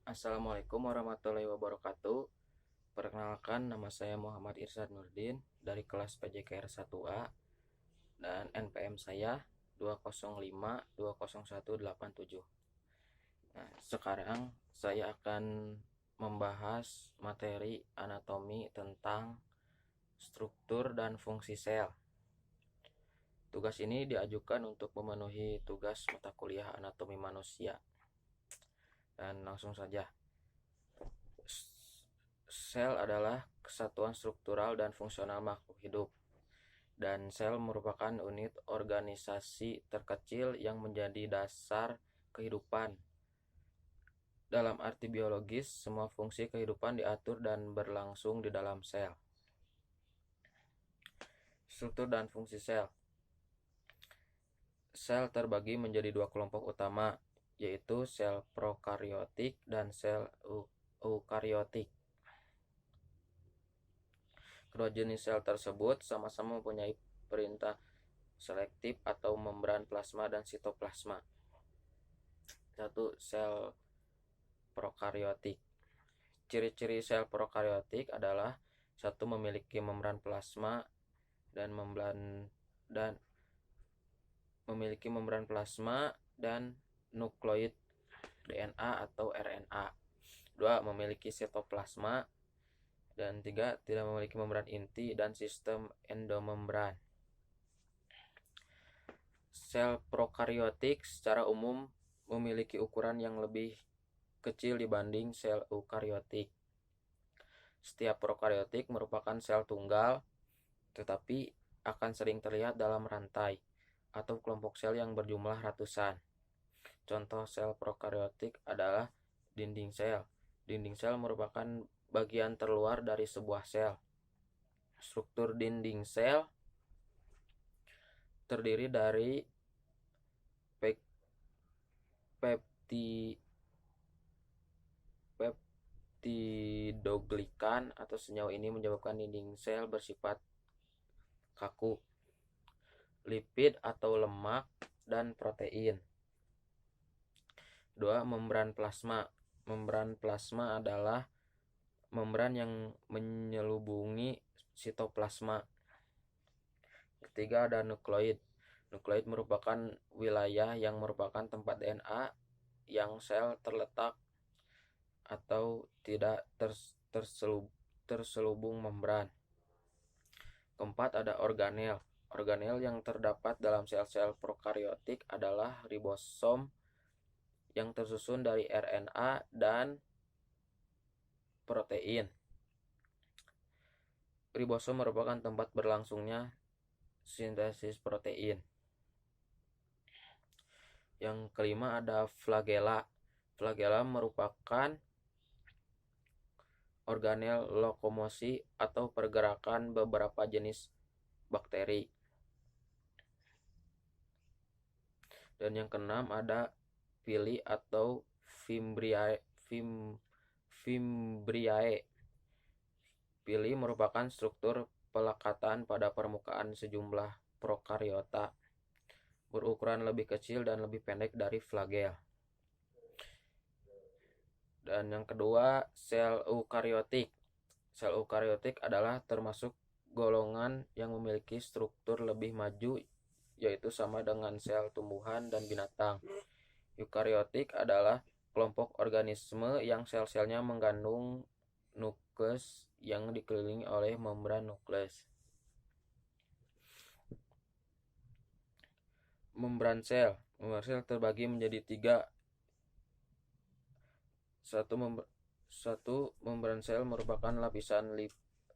Assalamualaikum warahmatullahi wabarakatuh. Perkenalkan, nama saya Muhammad Irsad Nurdin dari kelas PJKR 1A dan NPM saya 205201877. Nah, sekarang saya akan membahas materi anatomi tentang struktur dan fungsi sel. Tugas ini diajukan untuk memenuhi tugas mata kuliah anatomi manusia. Dan langsung saja. Sel adalah kesatuan struktural dan fungsional makhluk hidup, dan sel merupakan unit organisasi terkecil yang menjadi dasar kehidupan. Dalam arti biologis, semua fungsi kehidupan diatur dan berlangsung di dalam sel. Struktur dan fungsi sel. Sel terbagi menjadi dua kelompok utama, yaitu sel prokariotik dan sel eukariotik. Kedua jenis sel tersebut sama-sama mempunyai perintah selektif atau membran plasma dan sitoplasma. Satu, sel prokariotik. Ciri-ciri sel prokariotik adalah satu, memiliki membran plasma dan nukleoid DNA atau RNA. Dua, memiliki sitoplasma. Dan tiga, tidak memiliki membran inti dan sistem endomembran. Sel prokariotik secara umum memiliki ukuran yang lebih kecil dibanding sel eukariotik. Setiap prokariotik merupakan sel tunggal, tetapi akan sering terlihat dalam rantai atau kelompok sel yang berjumlah ratusan. Contoh sel prokariotik adalah dinding sel. Dinding sel merupakan bagian terluar dari sebuah sel. Struktur dinding sel terdiri dari peptidoglikan atau senyawa ini menyebabkan dinding sel bersifat kaku, lipid atau lemak, dan protein. Dua, membran plasma. Membran plasma adalah membran yang menyelubungi sitoplasma. Ketiga, ada nukleoid. Nukleoid merupakan wilayah yang merupakan tempat DNA yang sel terletak atau tidak terselubung membran. Keempat, ada organel. Organel yang terdapat dalam sel-sel prokariotik adalah ribosom yang tersusun dari RNA dan protein. Ribosom merupakan tempat berlangsungnya sintesis protein. Yang kelima, ada flagela. Flagela merupakan organel lokomosi atau pergerakan beberapa jenis bakteri. Dan yang keenam, ada pili atau fimbriae. Pili merupakan struktur pelekatan pada permukaan sejumlah prokariota, berukuran lebih kecil dan lebih pendek dari flagel. Dan yang kedua, sel eukariotik. Sel eukariotik adalah termasuk golongan yang memiliki struktur lebih maju, yaitu sama dengan sel tumbuhan dan binatang. Eukariotik adalah kelompok organisme yang sel-selnya mengandung nukleus yang dikelilingi oleh membran nukleus. Membran sel. Membran sel terbagi menjadi tiga. Satu, membran sel merupakan lapisan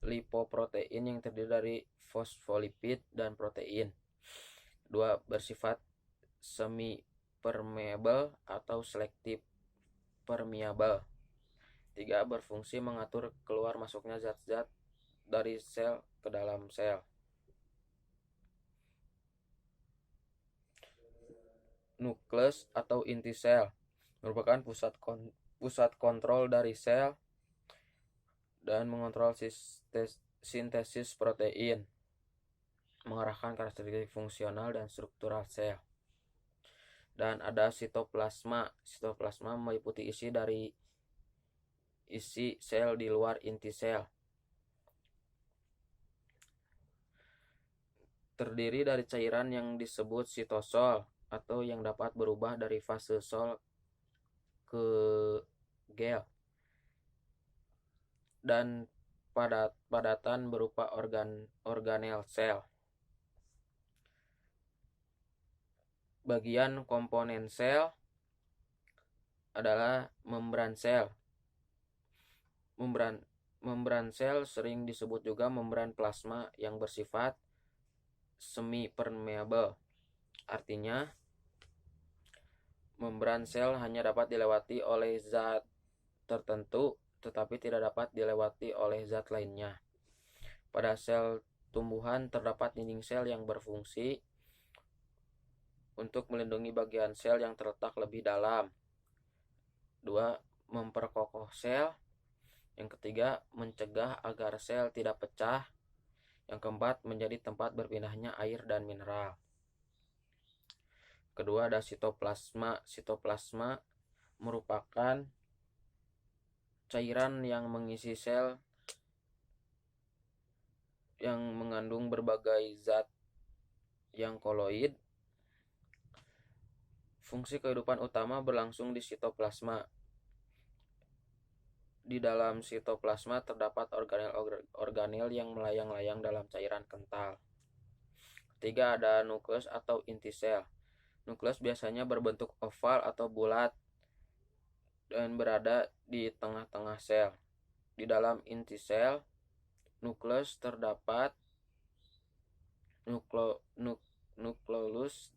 lipoprotein yang terdiri dari fosfolipid dan protein. Dua, bersifat semi permeable atau selektif permeable. Tiga, berfungsi mengatur keluar masuknya zat-zat dari sel ke dalam sel. Nukleus atau inti sel merupakan pusat kontrol dari sel dan mengontrol sintesis protein, mengarahkan karakteristik fungsional dan struktural sel. Dan ada sitoplasma. Sitoplasma meliputi isi dari isi sel di luar inti sel. Terdiri dari cairan yang disebut sitosol atau yang dapat berubah dari fase sol ke gel, dan padatan berupa organel sel. Bagian komponen sel adalah membran sel. Membran sel sering disebut juga membran plasma yang bersifat semi permeable. Artinya, membran sel hanya dapat dilewati oleh zat tertentu tetapi tidak dapat dilewati oleh zat lainnya. Pada sel tumbuhan terdapat dinding sel yang berfungsi untuk melindungi bagian sel yang terletak lebih dalam. 2. Memperkokoh sel. Yang ketiga, mencegah agar sel tidak pecah. Yang keempat, menjadi tempat berpindahnya air dan mineral. Kedua, ada sitoplasma. Sitoplasma merupakan cairan yang mengisi sel yang mengandung berbagai zat yang koloid. Fungsi kehidupan utama berlangsung di sitoplasma. Di dalam sitoplasma terdapat organel yang melayang-layang dalam cairan kental. Ketiga, ada nukleus atau inti sel. Nukleus biasanya berbentuk oval atau bulat dan berada di tengah-tengah sel. Di dalam inti sel nukleus terdapat nukleus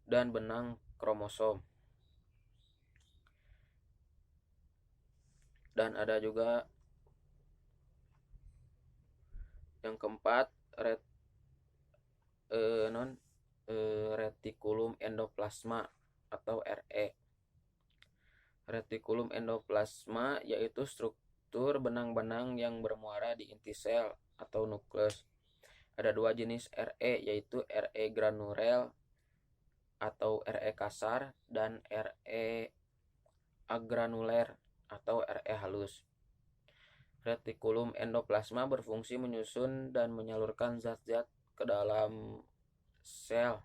dan benang kromosom. Dan ada juga yang keempat, retikulum endoplasma atau RE. Retikulum endoplasma yaitu struktur benang-benang yang bermuara di inti sel atau nukleus. Ada dua jenis RE, yaitu RE granuler atau RE kasar dan RE agranuler atau RE halus. Retikulum endoplasma berfungsi menyusun dan menyalurkan zat-zat ke dalam sel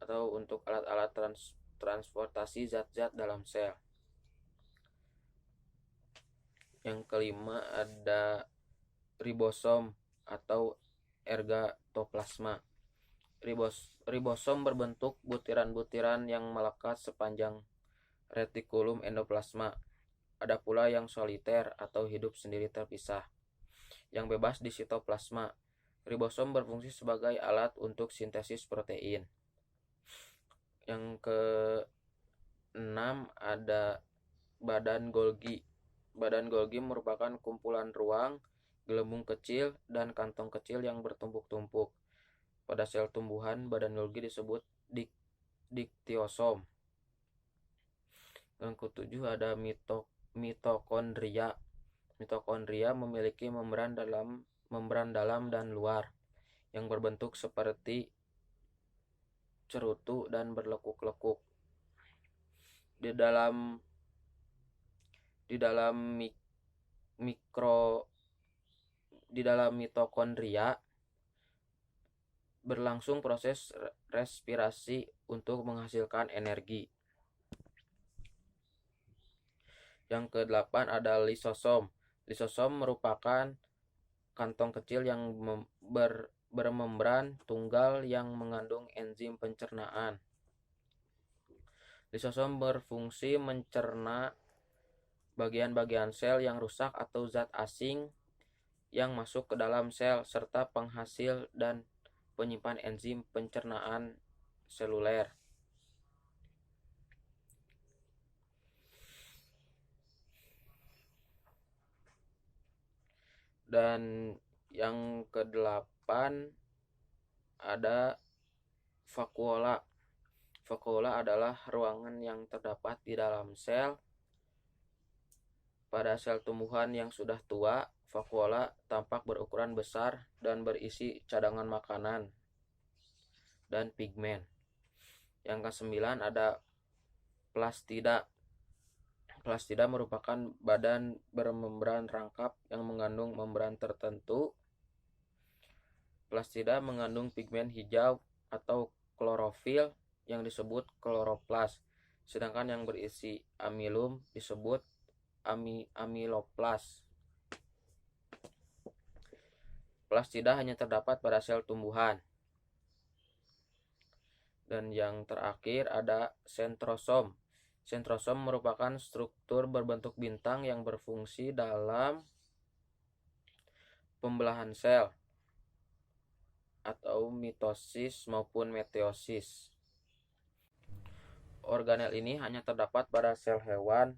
atau untuk alat-alat transportasi zat-zat dalam sel. Yang kelima, ada ribosom atau ergatoplasma. Ribosom berbentuk butiran-butiran yang melekat sepanjang retikulum endoplasma. Ada pula yang soliter atau hidup sendiri terpisah, yang bebas di sitoplasma. Ribosom berfungsi sebagai alat untuk sintesis protein. Yang keenam, ada badan Golgi. Badan Golgi merupakan kumpulan ruang, gelembung kecil, dan kantong kecil yang bertumpuk-tumpuk. Pada sel tumbuhan, badan Golgi disebut diktiosom. Yang ketujuh, ada mitokondria. Mitokondria memiliki membran dalam dan luar yang berbentuk seperti cerutu dan berlekuk-lekuk. Di dalam mitokondria berlangsung proses respirasi untuk menghasilkan energi. Yang ke-8 ada lisosom. Lisosom merupakan kantong kecil yang bermembran tunggal yang mengandung enzim pencernaan. Lisosom berfungsi mencerna bagian-bagian sel yang rusak atau zat asing yang masuk ke dalam sel, serta penghasil dan penyimpan enzim pencernaan seluler. Dan yang ke-8 ada vakuola. Vakuola adalah ruangan yang terdapat di dalam sel. Pada sel tumbuhan yang sudah tua, vakuola tampak berukuran besar dan berisi cadangan makanan dan pigmen. Yang ke-9 ada plastida. Plastida merupakan badan bermembran rangkap yang mengandung membran tertentu. Plastida mengandung pigmen hijau atau klorofil yang disebut kloroplas, sedangkan yang berisi amilum disebut amiloplas. Plastida hanya terdapat pada sel tumbuhan. Dan yang terakhir ada sentrosom. Sentrosom merupakan struktur berbentuk bintang yang berfungsi dalam pembelahan sel atau mitosis maupun meiosis. Organel ini hanya terdapat pada sel hewan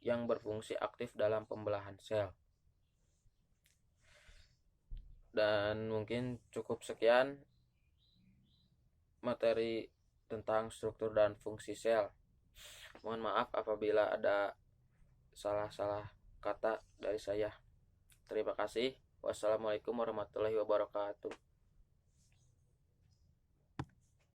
yang berfungsi aktif dalam pembelahan sel. Dan mungkin cukup sekian materi tentang struktur dan fungsi sel. Mohon maaf apabila ada salah-salah kata dari saya. Terima kasih. Wassalamualaikum warahmatullahi wabarakatuh.